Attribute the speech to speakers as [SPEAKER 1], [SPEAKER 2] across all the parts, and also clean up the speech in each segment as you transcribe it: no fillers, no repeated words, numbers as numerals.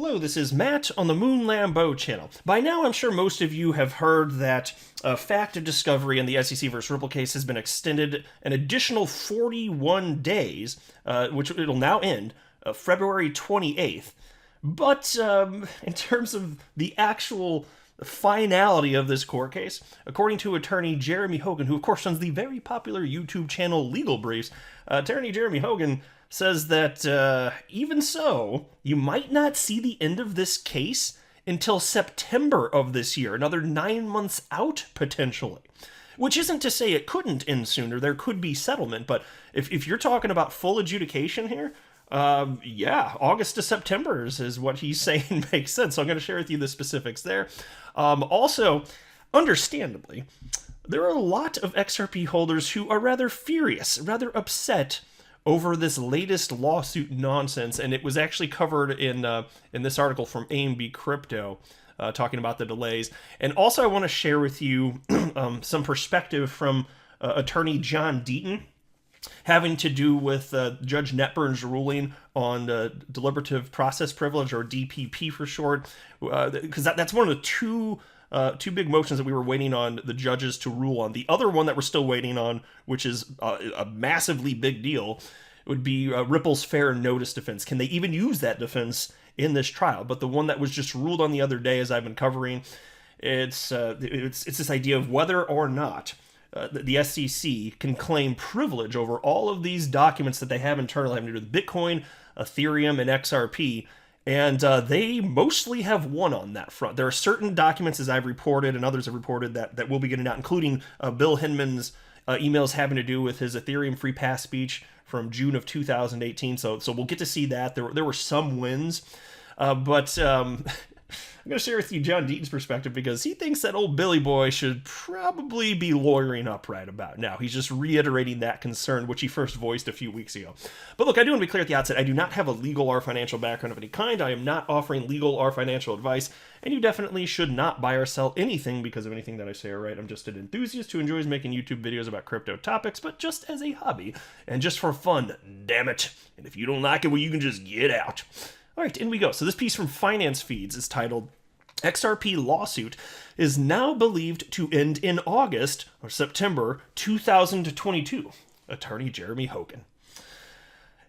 [SPEAKER 1] Hello, this is Matt on the Moon Lambeau channel. By now, I'm sure most of you have heard that fact of discovery in the SEC versus Ripple case has been extended an additional 41 days, which it'll now end February 28th. But in terms of the actual finality of this court case, according to attorney Jeremy Hogan, who of course runs the very popular YouTube channel Legal Briefs, attorney Jeremy Hogan says that even so, you might not see the end of this case until September of this year, another 9 months out potentially. Which isn't to say it couldn't end sooner, there could be settlement, but if you're talking about full adjudication here, yeah, August to September is what he's saying makes sense. So I'm going to share with you the specifics there. Also, understandably, there are a lot of XRP holders who are rather furious, rather upset over this latest lawsuit nonsense, and it was actually covered in this article from A&B Crypto, talking about the delays. And also I want to share with you some perspective from attorney John Deaton, having to do with Judge Netburn's ruling on deliberative process privilege, or DPP for short, because that's one of the two big motions that we were waiting on the judges to rule on. The other one that we're still waiting on, which is a massively big deal, would be Ripple's fair notice defense. Can they even use that defense in this trial? But the one that was just ruled on the other day, as I've been covering, it's this idea of whether or not the SEC can claim privilege over all of these documents that they have internally having to do with Bitcoin, Ethereum, and XRP. And they mostly have won on that front. There are certain documents, as I've reported, and others have reported, that will be getting out, including Bill Hinman's emails having to do with his Ethereum free pass speech from June of 2018. So we'll get to see that. There were some wins. But I'm going to share with you John Deaton's perspective, because he thinks that old Billy Boy should probably be lawyering up right about now. He's just reiterating that concern, which he first voiced a few weeks ago. But look, I do want to be clear at the outset, I do not have a legal or financial background of any kind. I am not offering legal or financial advice, and you definitely should not buy or sell anything because of anything that I say or write. I'm just an enthusiast who enjoys making YouTube videos about crypto topics, but just as a hobby, and just for fun, damn it. And if you don't like it, well, you can just get out. All right, in we go. So this piece from Finance Feeds is titled, XRP Lawsuit is now believed to end in August or September 2022. Attorney Jeremy Hogan.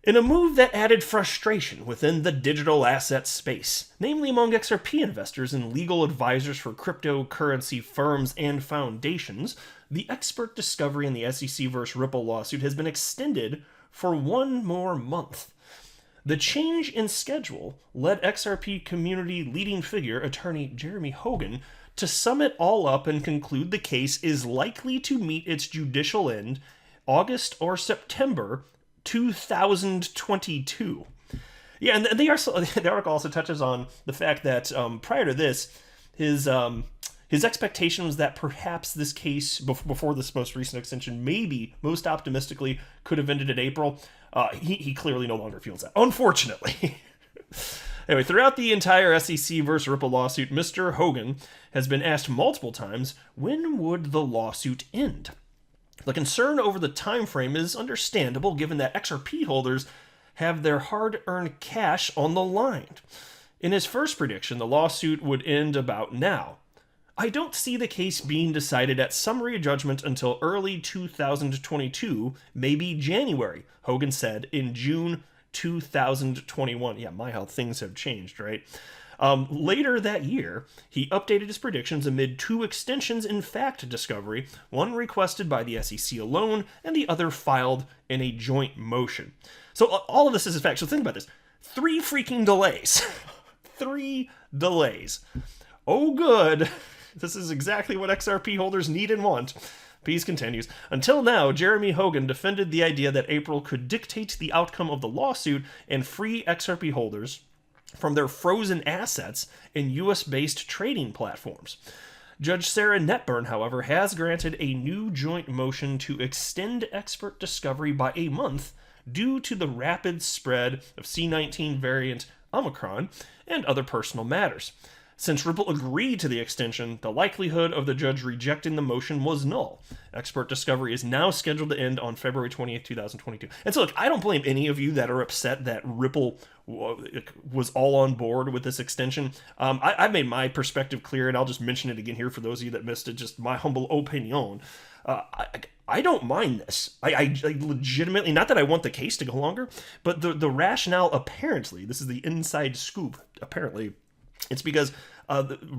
[SPEAKER 1] In a move that added frustration within the digital asset space, namely among XRP investors and legal advisors for cryptocurrency firms and foundations, the expert discovery in the SEC vs. Ripple lawsuit has been extended for one more month. The change in schedule led XRP community leading figure, attorney Jeremy Hogan, to sum it all up and conclude the case is likely to meet its judicial end August or September 2022. Yeah, and the article also touches on the fact that prior to this, his expectation was that perhaps this case, before this most recent extension, maybe, most optimistically, could have ended in April. He clearly no longer feels that, unfortunately. Anyway, throughout the entire SEC versus Ripple lawsuit, Mr. Hogan has been asked multiple times, when would the lawsuit end? The concern over the time frame is understandable, given that XRP holders have their hard-earned cash on the line. In his first prediction, the lawsuit would end about now. I don't see the case being decided at summary judgment until early 2022, maybe January, Hogan said in June 2021. Yeah, my how things have changed, right? Later that year, he updated his predictions amid two extensions in fact discovery, one requested by the SEC alone and the other filed in a joint motion. So all of this is in fact, so think about this. 3 freaking delays. 3 delays. Oh good. This is exactly what XRP holders need and want. Piece continues. Until now, Jeremy Hogan defended the idea that April could dictate the outcome of the lawsuit and free XRP holders from their frozen assets in US-based trading platforms. Judge Sarah Netburn, however, has granted a new joint motion to extend expert discovery by a month due to the rapid spread of C19 variant Omicron and other personal matters. Since Ripple agreed to the extension, the likelihood of the judge rejecting the motion was null. Expert discovery is now scheduled to end on February 20th, 2022. And so, look, I don't blame any of you that are upset that Ripple was all on board with this extension. I've made my perspective clear, and I'll just mention it again here for those of you that missed it, just my humble opinion. I don't mind this. I legitimately, not that I want the case to go longer, but the rationale, apparently, this is the inside scoop, apparently, it's because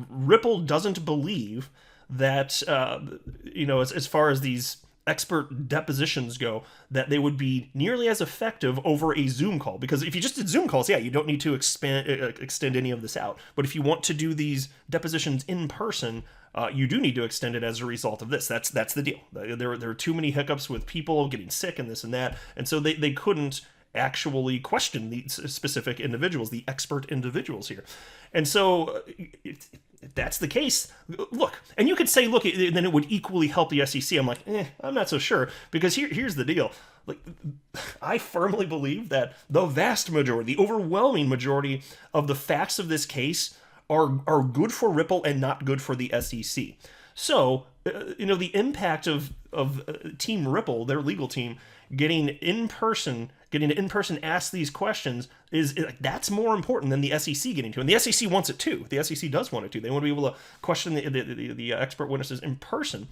[SPEAKER 1] Ripple doesn't believe that, as far as these expert depositions go, that they would be nearly as effective over a Zoom call. Because if you just did Zoom calls, yeah, you don't need to extend any of this out. But if you want to do these depositions in person, you do need to extend it as a result of this. That's the deal. There are too many hiccups with people getting sick and this and that, and so they couldn't actually question the specific individuals, the expert individuals here. And so if that's the case, look, and you could say, look, then it would equally help the SEC. I'm like, I'm not so sure, because here's the deal. Like, I firmly believe that the vast majority, the overwhelming majority of the facts of this case are good for Ripple and not good for the SEC. So, the impact of Team Ripple, their legal team, getting to in person ask these questions that's more important than the SEC getting to. And the SEC wants it too. The SEC does want it too. They want to be able to question the expert witnesses in person.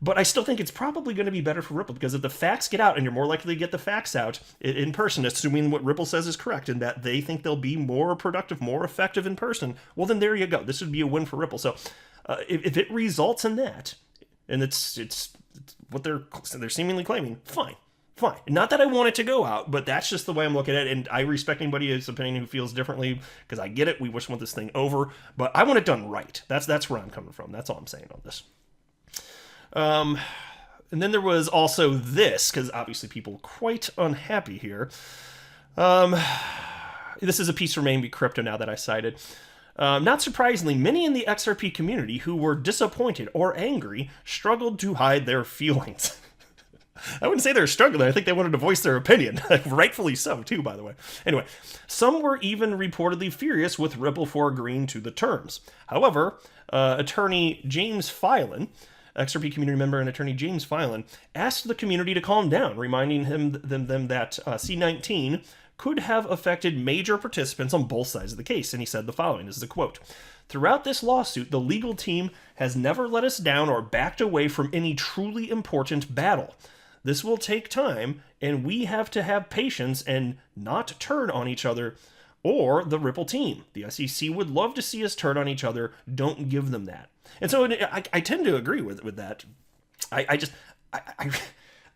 [SPEAKER 1] But I still think it's probably going to be better for Ripple, because if the facts get out, and you're more likely to get the facts out in person, assuming what Ripple says is correct and that they think they'll be more productive, more effective in person, well, then there you go. This would be a win for Ripple. So if it results in that, and it's what they're seemingly claiming, fine. Not that I want it to go out, but that's just the way I'm looking at it, and I respect anybody's opinion who feels differently, because I get it. We want this thing over, but I want it done right. That's where I'm coming from. That's all I'm saying on this. And then there was also this, because obviously people are quite unhappy here. This is a piece from AMB Crypto now that I cited. Not surprisingly, many in the XRP community who were disappointed or angry struggled to hide their feelings. I wouldn't say they're struggling. I think they wanted to voice their opinion. Rightfully so, too, by the way. Anyway, some were even reportedly furious with Ripple for agreeing to the terms. However, attorney James Filan, XRP community member and attorney James Filan, asked the community to calm down, reminding them that C19 could have affected major participants on both sides of the case. And he said the following, this is a quote: "Throughout this lawsuit, the legal team has never let us down or backed away from any truly important battle. This will take time, and we have to have patience and not turn on each other or the Ripple team. The SEC would love to see us turn on each other. Don't give them that." And so I tend to agree with that.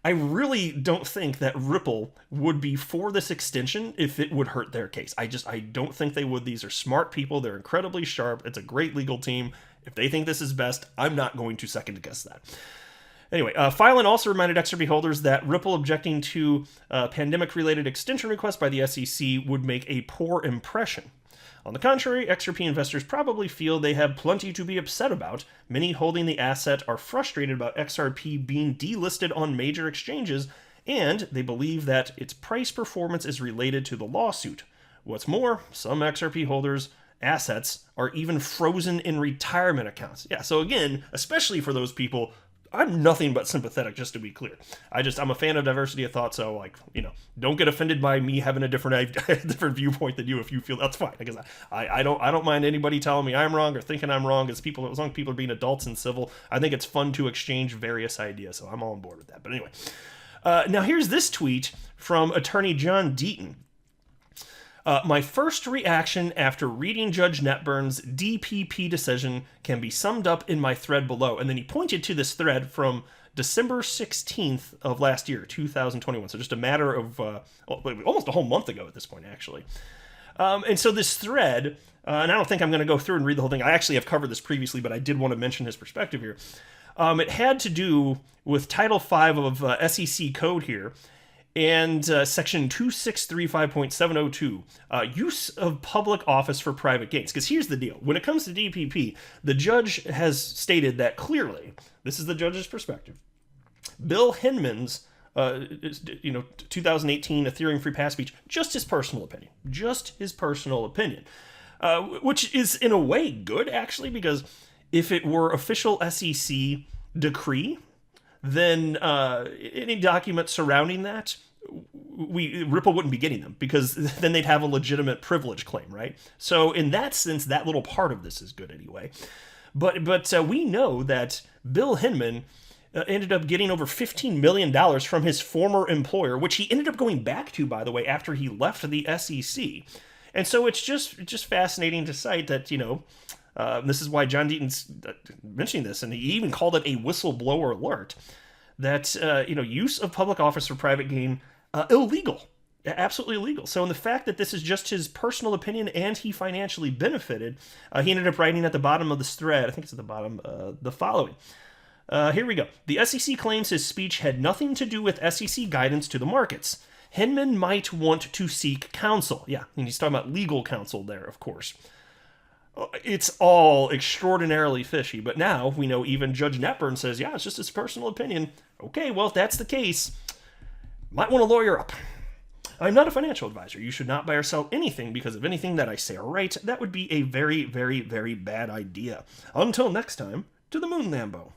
[SPEAKER 1] I really don't think that Ripple would be for this extension if it would hurt their case. I don't think they would. These are smart people. They're incredibly sharp. It's a great legal team. If they think this is best, I'm not going to second guess that. Anyway, Filan also reminded XRP holders that Ripple objecting to pandemic-related extension requests by the SEC would make a poor impression. On the contrary, XRP investors probably feel they have plenty to be upset about. Many holding the asset are frustrated about XRP being delisted on major exchanges, and they believe that its price performance is related to the lawsuit. What's more, some XRP holders' assets are even frozen in retirement accounts. Yeah, so again, especially for those people, I'm nothing but sympathetic, just to be clear. I'm a fan of diversity of thought, so don't get offended by me having a different viewpoint than you. If you feel that's fine, because I don't mind anybody telling me I'm wrong or thinking I'm wrong. As long as people are being adults and civil, I think it's fun to exchange various ideas. So I'm all on board with that. But anyway, now here's this tweet from attorney John Deaton. My first reaction after reading Judge Netburn's DPP decision can be summed up in my thread below. And then he pointed to this thread from December 16th of last year, 2021. So just a matter of almost a whole month ago at this point, actually. And so this thread, and I don't think I'm going to go through and read the whole thing. I actually have covered this previously, but I did want to mention his perspective here. It had to do with Title V of SEC code here. And section 2635.702, use of public office for private gains. Because here's the deal. When it comes to DPP, the judge has stated that clearly, this is the judge's perspective, Bill Hinman's 2018 Ethereum free pass speech, just his personal opinion. which is in a way good, actually, because if it were official SEC decree, then any documents surrounding that, Ripple wouldn't be getting them, because then they'd have a legitimate privilege claim, right? So in that sense, that little part of this is good anyway. But we know that Bill Hinman ended up getting over $15 million from his former employer, which he ended up going back to, by the way, after he left the SEC. And so it's just fascinating to cite that, this is why John Deaton's mentioning this, and he even called it a whistleblower alert, that, use of public office for private gain, illegal. Absolutely illegal. So in the fact that this is just his personal opinion and he financially benefited, he ended up writing at the bottom of this thread, I think it's at the bottom, the following. Here we go. The SEC claims his speech had nothing to do with SEC guidance to the markets. Hinman might want to seek counsel. Yeah, and he's talking about legal counsel there, of course. It's all extraordinarily fishy, but now we know even Judge Netburn says, yeah, it's just his personal opinion. Okay, well, if that's the case, might want to lawyer up. I'm not a financial advisor. You should not buy or sell anything because of anything that I say or write. That would be a very, very, very bad idea. Until next time, to the moon, Lambo.